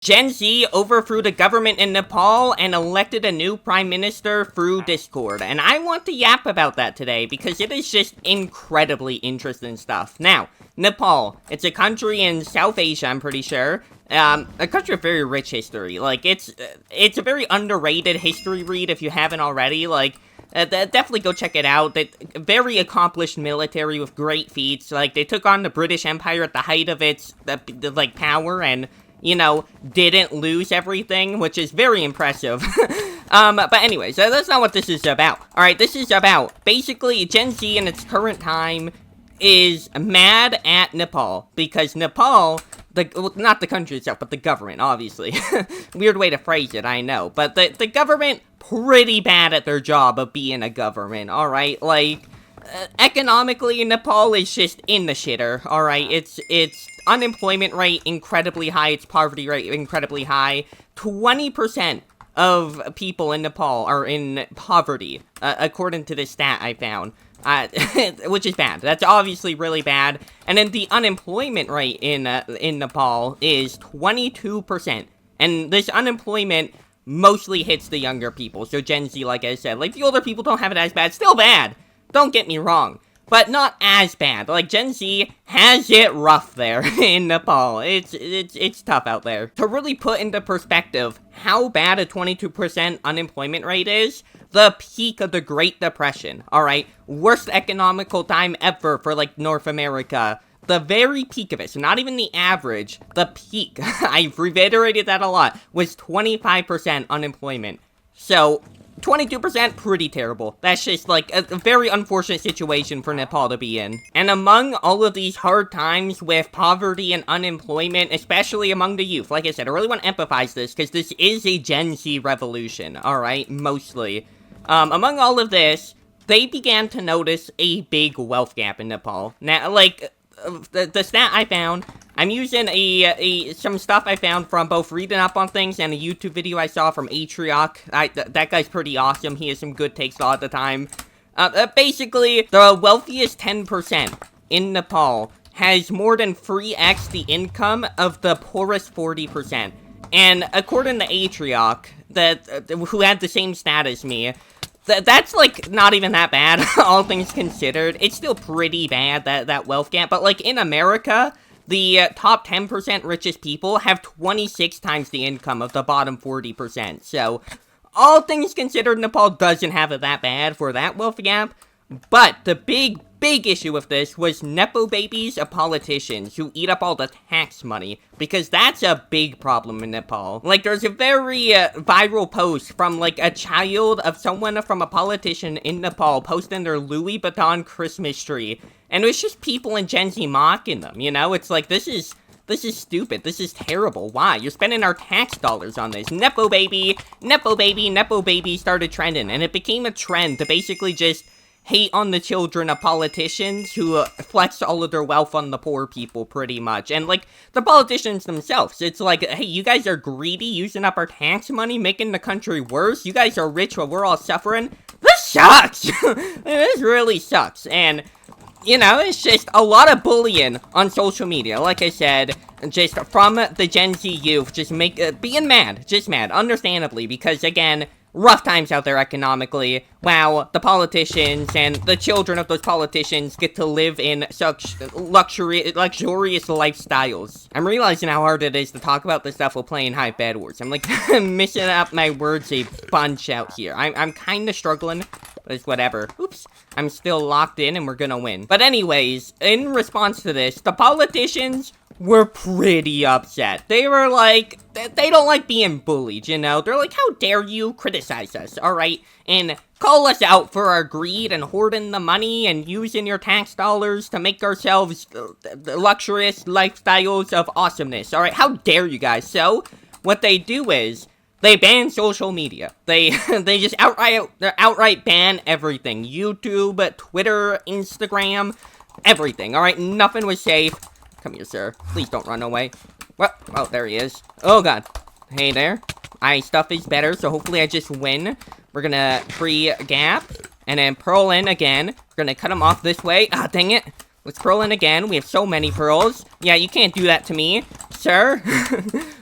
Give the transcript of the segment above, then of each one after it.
Gen Z overthrew the government in Nepal and elected a new prime minister through Discord. And I want to yap about that today because it is just incredibly interesting stuff. Now, Nepal, it's a country in South Asia, I'm pretty sure. A country with very rich history. Like, it's a very underrated history read if you haven't already. Like, definitely go check it out. Very accomplished military with great feats. Like, they took on the British Empire at the height of its, like, power and, you know, didn't lose everything, which is very impressive. But anyways, that's not what this is about. Alright, this is about, basically, Gen Z in its current time is mad at Nepal, because Nepal, well, not the country itself, but the government, obviously. Weird way to phrase it, I know. But the government, pretty bad at their job of being a government, alright? Like, economically, Nepal is just in the shitter, alright? It's unemployment rate incredibly high, its poverty rate incredibly high. 20% of people in Nepal are in poverty, according to this stat I found. Which is bad. That's obviously really bad. And then the unemployment rate in Nepal is 22%. And this unemployment mostly hits the younger people. So Gen Z, like I said, like the older people don't have it as bad. Still bad. Don't get me wrong. But not as bad. Like, Gen Z has it rough there in Nepal. It's tough out there. To really put into perspective how bad a 22% unemployment rate is, the peak of the Great Depression, alright? Worst economical time ever for, like, North America. The very peak of it, so not even the average, the peak, I've reiterated that a lot, was 25% unemployment. So, 22%, pretty terrible. That's just, like, a very unfortunate situation for Nepal to be in. And among all of these hard times with poverty and unemployment, especially among the youth, like I said, I really want to emphasize this, because this is a Gen Z revolution, alright? Mostly. Among all of this, they began to notice a big wealth gap in Nepal. Now, like, the stat I found, I'm using some stuff I found from both reading up on things and a YouTube video I saw from Atrioc. That guy's pretty awesome. He has some good takes all the time. Basically, the wealthiest 10% in Nepal has more than 3x the income of the poorest 40%. And according to Atrioc, who had the same stat as me, that's, like, not even that bad, all things considered. It's still pretty bad, that wealth gap. But, like, in America, the top 10% richest people have 26 times the income of the bottom 40%. So, all things considered, Nepal doesn't have it that bad for that wealth gap. But the big issue with this was Nepo babies of politicians who eat up all the tax money, because that's a big problem in Nepal. Like, there's a very viral post from, like, a child of someone from a politician in Nepal posting their Louis Vuitton Christmas tree, and it was just people in Gen Z mocking them, you know? It's like, this is stupid. This is terrible. Why? You're spending our tax dollars on this. Nepo baby, Nepo baby, Nepo baby started trending, and it became a trend to basically just hate on the children of politicians who flex all of their wealth on the poor people, pretty much. And, like, the politicians themselves, it's like, hey, you guys are greedy, using up our tax money, making the country worse. You guys are rich while we're all suffering. This sucks! This really sucks. And, you know, it's just a lot of bullying on social media. Like I said, just from the Gen Z youth, just being mad, just mad, understandably, because, again, rough times out there economically. Wow, the politicians and the children of those politicians get to live in such luxurious lifestyles. I'm realizing how hard it is to talk about this stuff while playing High Bad Wars. I'm like missing up my words a bunch out here. I'm kind of struggling, but it's whatever. Oops, I'm still locked in and we're gonna win. But anyways, in response to this, the politicians were pretty upset. They were like, they don't like being bullied, you know? They're like, how dare you criticize us, alright? And call us out for our greed and hoarding the money and using your tax dollars to make ourselves luxurious lifestyles of awesomeness, alright? How dare you guys? So, what they do is, they ban social media. They just outright ban everything. YouTube, Twitter, Instagram, everything, alright? Nothing was safe. Come here, sir. Please don't run away. Well, oh, there he is. Oh, God. Hey there. My stuff is better, so hopefully I just win. We're gonna free Gap, and then Pearl in again. We're gonna cut him off this way. Ah, dang it. Let's pearl in again. We have so many pearls. Yeah, you can't do that to me, sir.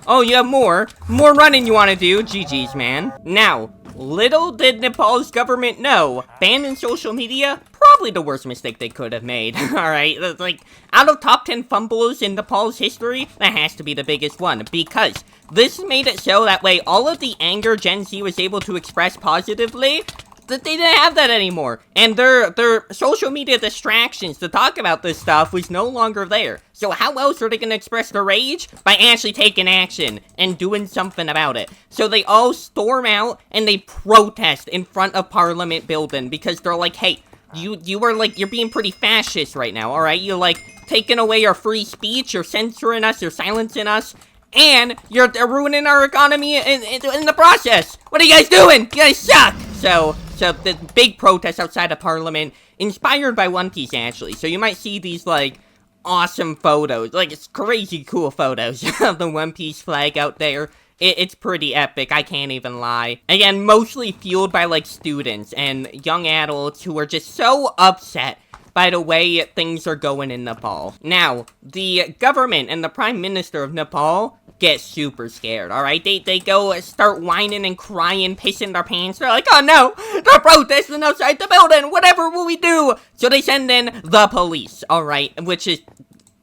Oh, you have more. More running you want to do. GG's, man. Now, little did Nepal's government know, banning social media, probably the worst mistake they could have made. Alright, like, out of top 10 fumbles in Nepal's history, that has to be the biggest one, because this made it so that way all of the anger Gen Z was able to express positively, that they didn't have that anymore. And their social media distractions to talk about this stuff was no longer there. So how else are they going to express their rage? By actually taking action and doing something about it. So they all storm out and they protest in front of Parliament building because they're like, hey, you are like, you're being pretty fascist right now, alright? You're like taking away our free speech, you're censoring us, you're silencing us, and you're ruining our economy in the process. What are you guys doing? You guys suck! So the big protest outside of Parliament, inspired by One Piece, actually. So you might see these, like, awesome photos. Like, it's crazy cool photos of the One Piece flag out there. It's pretty epic, I can't even lie. Again, mostly fueled by, like, students and young adults who are just so upset by the way things are going in Nepal. Now, the government and the Prime Minister of Nepal get super scared, alright? They go start whining and crying, pissing their pants. They're like, oh no, they're protesting outside the building, whatever will we do? So they send in the police, alright? Which is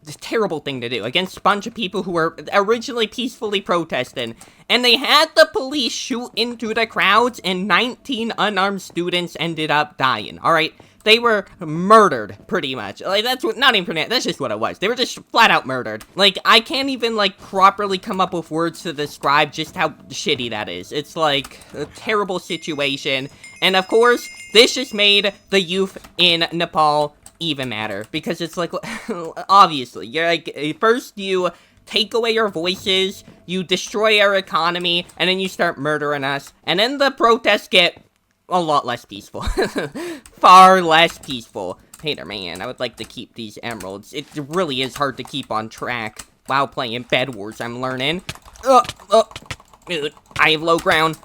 a terrible thing to do against a bunch of people who were originally peacefully protesting. And they had the police shoot into the crowds and 19 unarmed students ended up dying, alright? They were murdered, pretty much. Like, that's what, not even, that's just what it was. They were just flat out murdered. Like, I can't even, like, properly come up with words to describe just how shitty that is. It's, like, a terrible situation. And, of course, this just made the youth in Nepal even madder. Because it's, like, obviously, you're, like, first you take away our voices, you destroy our economy, and then you start murdering us. And then the protests get a lot less peaceful. Far less peaceful. Hey there, man, I would like to keep these emeralds. It really is hard to keep on track while playing Bed Wars, I'm learning. Dude, I have low ground.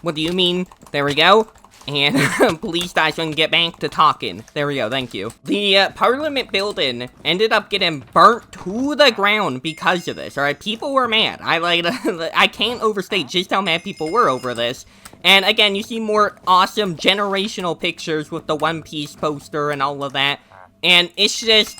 What do you mean? There we go. And please die so I can get back to talking. There we go, thank you. The Parliament building ended up getting burnt to the ground because of this, alright? People were mad. I can't overstate just how mad people were over this. And again, you see more awesome generational pictures with the One Piece poster and all of that. And it's just,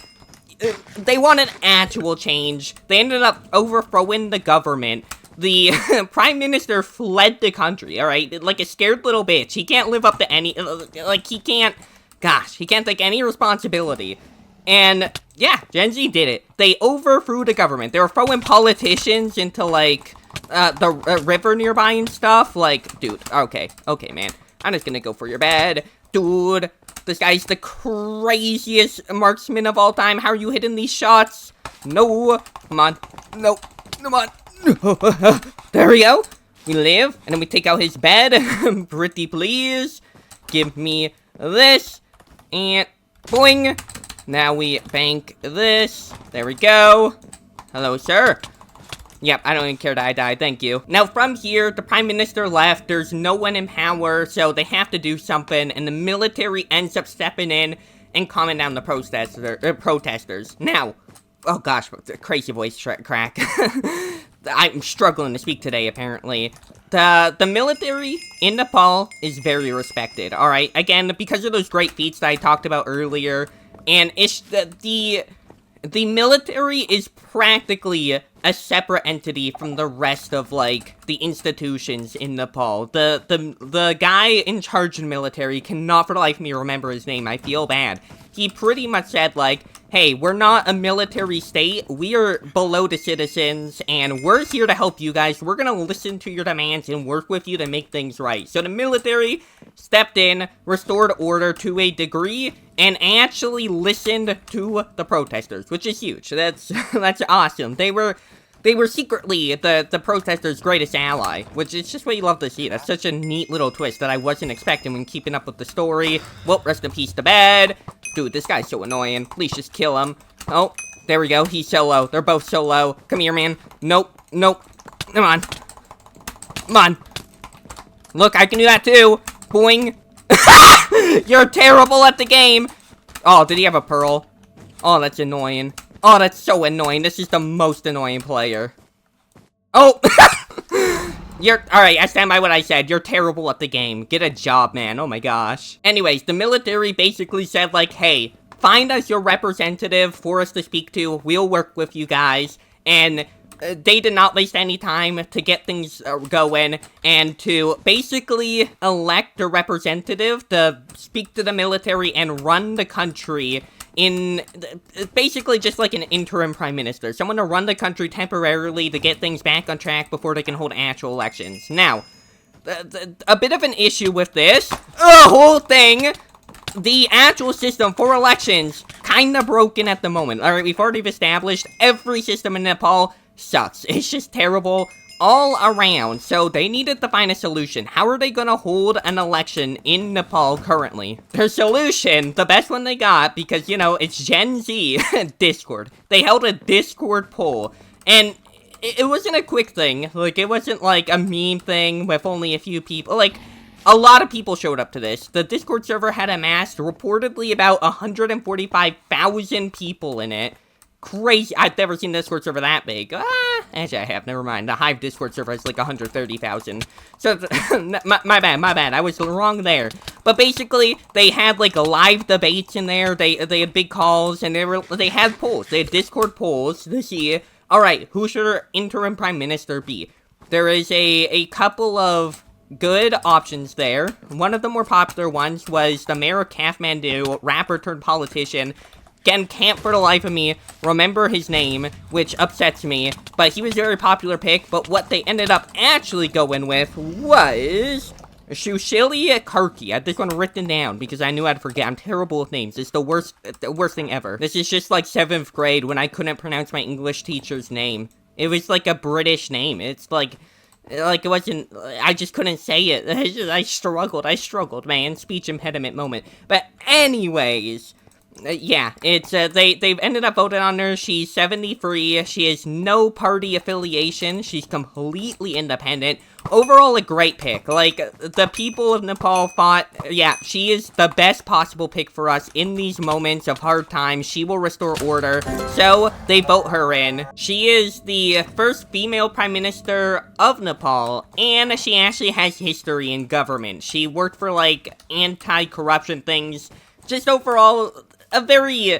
they wanted actual change. They ended up overthrowing the government. The Prime Minister fled the country, alright? Like a scared little bitch. He can't live up to any, like, he can't take any responsibility. And, yeah, Gen Z did it. They overthrew the government. They were throwing politicians into, like, the river nearby and stuff. Like, dude, okay, man. I'm just gonna go for your bed. Dude, this guy's the craziest marksman of all time. How are you hitting these shots? No, come on. No, come on. There we go. We live, and then we take out his bed. Pretty please. Give me this. And boing. Now we bank this. There we go. Hello, sir. Yep, I don't even care that I died, thank you. Now, from here, the Prime Minister left, there's no one in power, so they have to do something, and the military ends up stepping in and calming down the protesters. Now, oh gosh, crazy voice crack. I'm struggling to speak today, apparently. The military in Nepal is very respected, alright? Again, because of those great feats that I talked about earlier, and it's the military is practically a separate entity from the rest of, like, the institutions in Nepal. The guy in charge of the military cannot for the life of me remember his name. I feel bad. He pretty much said, like, hey, we're not a military state. We are below the citizens, and we're here to help you guys. We're gonna listen to your demands and work with you to make things right. So the military stepped in, restored order to a degree, and actually listened to the protesters, which is huge. That's awesome. They were secretly the protesters' greatest ally, which is just what you love to see. That's such a neat little twist that I wasn't expecting when keeping up with the story. Well, rest in peace to bed. Dude, this guy's so annoying. Please just kill him. Oh, there we go. He's solo. They're both solo. Come here, man. Nope. Come on. Come on. Look, I can do that too. Boing. You're terrible at the game. Oh, did he have a pearl? Oh, that's annoying. Oh, that's so annoying. This is the most annoying player. Oh! Alright, I stand by what I said. You're terrible at the game. Get a job, man. Oh my gosh. Anyways, the military basically said, like, hey, find us your representative for us to speak to. We'll work with you guys. And they did not waste any time to get things going and to basically elect a representative to speak to the military and run the country in basically just like an interim prime minister. Someone to run the country temporarily to get things back on track before they can hold actual elections. Now, a bit of an issue with this, the whole thing, the actual system for elections, kinda broken at the moment. Alright, we've already established every system in Nepal sucks. It's just terrible all around, so they needed to find a solution. How are they gonna hold an election in Nepal currently? Their solution, the best one they got, because, you know, it's Gen Z, Discord. They held a Discord poll, and it wasn't a quick thing. Like, it wasn't like a meme thing with only a few people. Like, a lot of people showed up to this. The Discord server had amassed reportedly about 145,000 people in it. Crazy. I've never seen a Discord server that big. Actually, I have. Never mind. The Hive Discord server is like 130,000. So, my bad. I was wrong there. But basically, they had like live debates in there. They had big calls, and they had polls. They had Discord polls to see, alright, who should our interim prime minister be? There is a couple of good options there. One of the more popular ones was the mayor of Kathmandu, rapper turned politician. Again, can't for the life of me remember his name, which upsets me, but he was a very popular pick, but what they ended up actually going with was Sushili Karki. I had this one written down because I knew I'd forget. I'm terrible with names. It's the worst thing ever. This is just like 7th grade when I couldn't pronounce my English teacher's name. It was like a British name. It's like it wasn't, I just couldn't say it. I struggled, man. Speech impediment moment. But anyways, yeah, it's, they've ended up voting on her. She's 73. She has no party affiliation. She's completely independent. Overall, a great pick. Like, the people of Nepal thought, yeah, she is the best possible pick for us in these moments of hard times. She will restore order. So, they vote her in. She is the first female prime minister of Nepal, and she actually has history in government. She worked for, like, anti-corruption things. Just overall, a very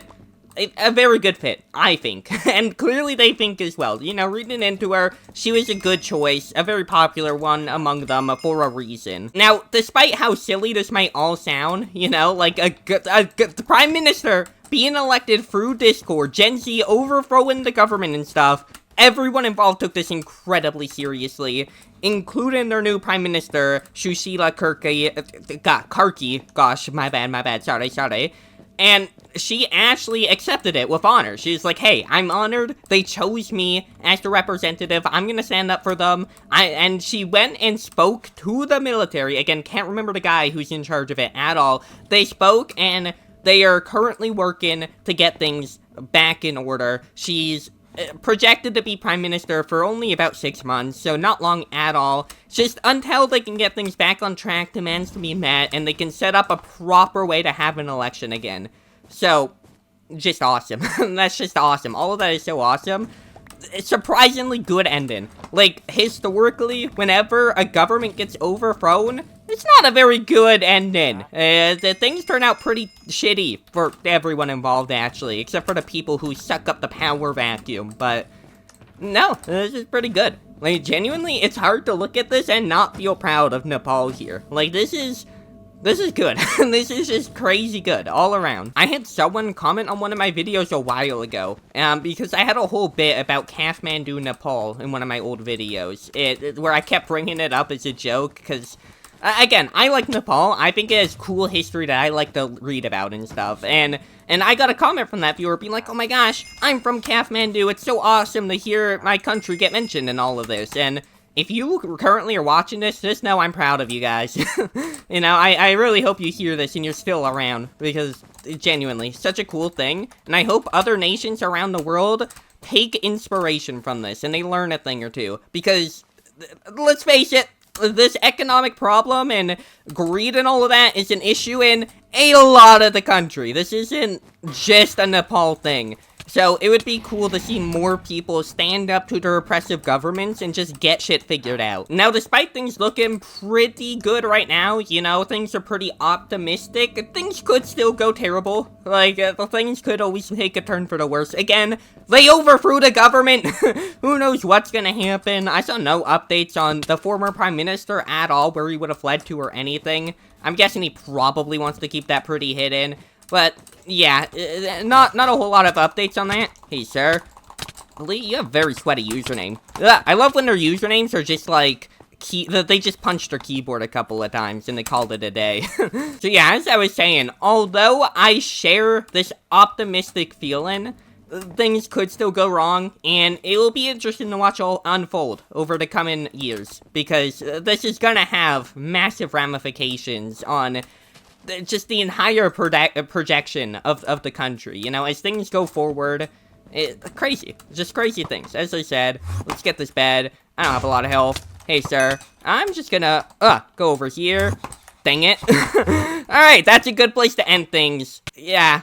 good fit, I think. And clearly they think as well. You know, reading into her, she was a good choice, a very popular one among them for a reason. Now, despite how silly this might all sound, you know, like the prime minister being elected through Discord, Gen Z overthrowing the government and stuff, everyone involved took this incredibly seriously, including their new prime minister, Sushila Karki. Gosh, my bad, sorry. And she actually accepted it with honor. She's like, hey, I'm honored. They chose me as the representative. I'm gonna stand up for them. And she went and spoke to the military. Again, can't remember the guy who's in charge of it at all. They spoke, and they are currently working to get things back in order. She's projected to be prime minister for only about 6 months, so not long at all. Just until they can get things back on track, demands to be met, and they can set up a proper way to have an election again. So, just awesome. That's just awesome. All of that is so awesome. It's surprisingly good ending. Like, historically, whenever a government gets overthrown, it's not a very good ending. The things turn out pretty shitty for everyone involved, actually, except for the people who suck up the power vacuum. But, no, this is pretty good. Like, genuinely, it's hard to look at this and not feel proud of Nepal here. Like, this is good. This is just crazy good all around. I had someone comment on one of my videos a while ago, because I had a whole bit about Kathmandu, Nepal in one of my old videos, where I kept bringing it up as a joke, because, again, I like Nepal. I think it has cool history that I like to read about and stuff, and I got a comment from that viewer being like, oh my gosh, I'm from Kathmandu. It's so awesome to hear my country get mentioned in all of this, and if you currently are watching this, just know I'm proud of you guys. You know, I really hope you hear this and you're still around, because genuinely, such a cool thing. And I hope other nations around the world take inspiration from this and they learn a thing or two. Because, let's face it, this economic problem and greed and all of that is an issue in a lot of the country. This isn't just a Nepal thing. So it would be cool to see more people stand up to their oppressive governments and just get shit figured out. Now, despite things looking pretty good right now, you know, things are pretty optimistic, things could still go terrible. Like, things could always take a turn for the worse. Again, they overthrew the government. Who knows what's gonna happen? I saw no updates on the former prime minister at all, where he would have fled to or anything. I'm guessing he probably wants to keep that pretty hidden. But, yeah, not a whole lot of updates on that. Hey, sir. Lee, you have a very sweaty username. Ugh, I love when their usernames are just, like, they just punched their keyboard a couple of times and they called it a day. So, yeah, as I was saying, although I share this optimistic feeling, things could still go wrong, and it will be interesting to watch all unfold over the coming years, because this is gonna have massive ramifications on just the entire projection of the country, you know, as things go forward. Crazy. Just crazy things. As I said, let's get this bed. I don't have a lot of health. Hey, sir. I'm just gonna, go over here. Dang it. Alright, that's a good place to end things. Yeah.